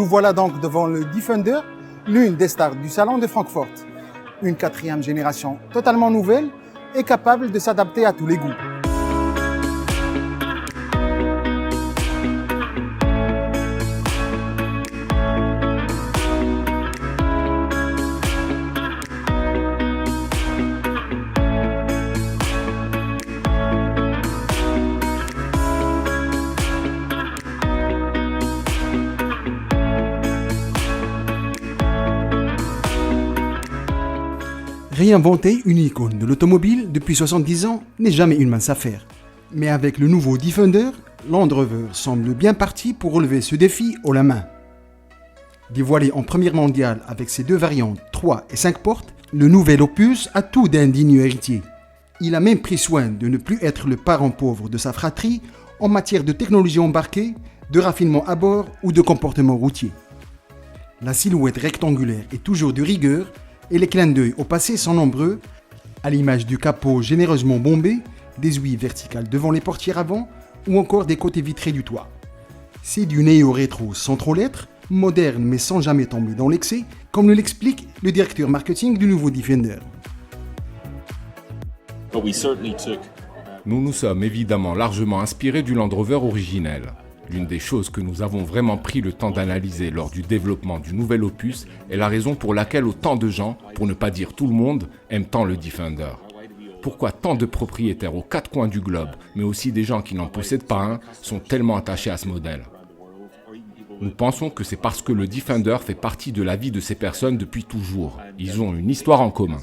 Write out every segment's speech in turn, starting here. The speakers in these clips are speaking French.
Nous voilà donc devant le Defender, l'une des stars du salon de Francfort. Une 4e génération totalement nouvelle et capable de s'adapter à tous les goûts. Réinventer une icône de l'automobile depuis 70 ans n'est jamais une mince affaire. Mais avec le nouveau Defender, Land Rover semble bien parti pour relever ce défi haut la main. Dévoilé en première mondiale avec ses deux variantes 3 et 5 portes, le nouvel opus a tout d'un digne héritier. Il a même pris soin de ne plus être le parent pauvre de sa fratrie en matière de technologie embarquée, de raffinement à bord ou de comportement routier. La silhouette rectangulaire est toujours de rigueur et les clins d'œil au passé sont nombreux, à l'image du capot généreusement bombé, des ouïes verticales devant les portières avant ou encore des côtés vitrés du toit. C'est du néo-rétro sans trop l'être, moderne mais sans jamais tomber dans l'excès, comme nous l'explique le directeur marketing du nouveau Defender. Nous nous sommes évidemment largement inspirés du Land Rover originel. L'une des choses que nous avons vraiment pris le temps d'analyser lors du développement du nouvel opus est la raison pour laquelle autant de gens, pour ne pas dire tout le monde, aiment tant le Defender. Pourquoi tant de propriétaires aux 4 coins du globe, mais aussi des gens qui n'en possèdent pas un, sont tellement attachés à ce modèle? Nous pensons que c'est parce que le Defender fait partie de la vie de ces personnes depuis toujours. Ils ont une histoire en commun.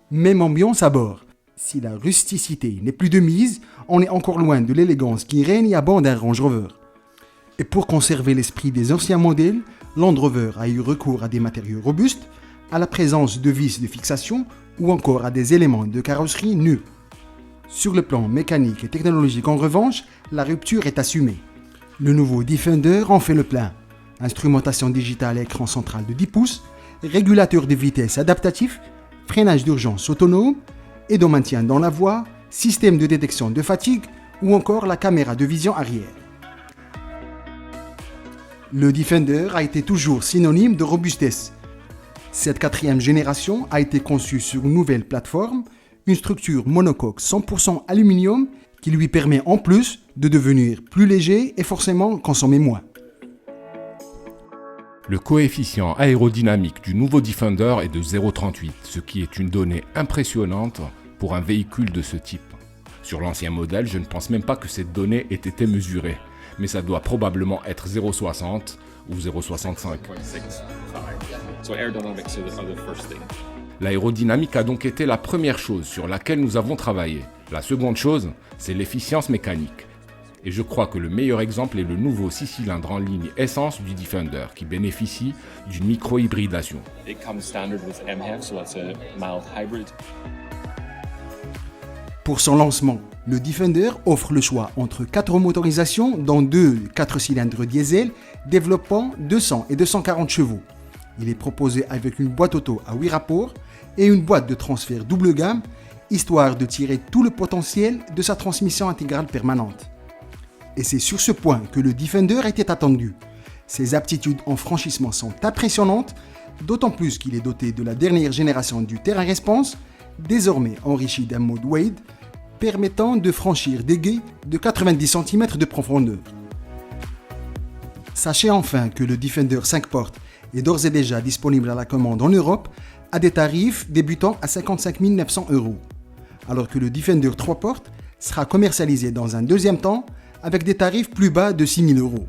Même ambiance à bord. Si la rusticité n'est plus de mise, on est encore loin de l'élégance qui règne à bord d'un Range Rover. Et pour conserver l'esprit des anciens modèles, Land Rover a eu recours à des matériaux robustes, à la présence de vis de fixation ou encore à des éléments de carrosserie nus. Sur le plan mécanique et technologique en revanche, la rupture est assumée. Le nouveau Defender en fait le plein. Instrumentation digitale à écran central de 10 pouces, régulateur de vitesse adaptatif, freinage d'urgence autonome, aide au maintien dans la voie, système de détection de fatigue ou encore la caméra de vision arrière. Le Defender a été toujours synonyme de robustesse. Cette 4e génération a été conçue sur une nouvelle plateforme, une structure monocoque 100% aluminium qui lui permet en plus de devenir plus léger et forcément consommer moins. Le coefficient aérodynamique du nouveau Defender est de 0,38, ce qui est une donnée impressionnante pour un véhicule de ce type. Sur l'ancien modèle, je ne pense même pas que cette donnée ait été mesurée, mais ça doit probablement être 0,60 ou 0,65. L'aérodynamique a donc été la première chose sur laquelle nous avons travaillé. La seconde chose, c'est l'efficience mécanique. Et je crois que le meilleur exemple est le nouveau 6 cylindres en ligne essence du Defender qui bénéficie d'une micro-hybridation. Pour son lancement, le Defender offre le choix entre 4 motorisations dont 2 4 cylindres diesel développant 200 et 240 chevaux. Il est proposé avec une boîte auto à 8 rapports et une boîte de transfert double gamme, histoire de tirer tout le potentiel de sa transmission intégrale permanente. Et c'est sur ce point que le Defender était attendu. Ses aptitudes en franchissement sont impressionnantes, d'autant plus qu'il est doté de la dernière génération du Terrain Response, désormais enrichi d'un mode Wade, permettant de franchir des gués de 90 cm de profondeur. Sachez enfin que le Defender 5 portes est d'ores et déjà disponible à la commande en Europe à des tarifs débutant à 55 900 €, alors que le Defender 3 portes sera commercialisé dans un deuxième temps avec des tarifs plus bas de 6 000 €.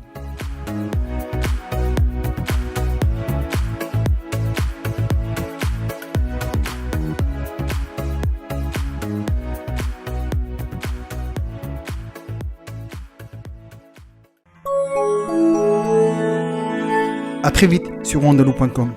À très vite sur wandaloo.com.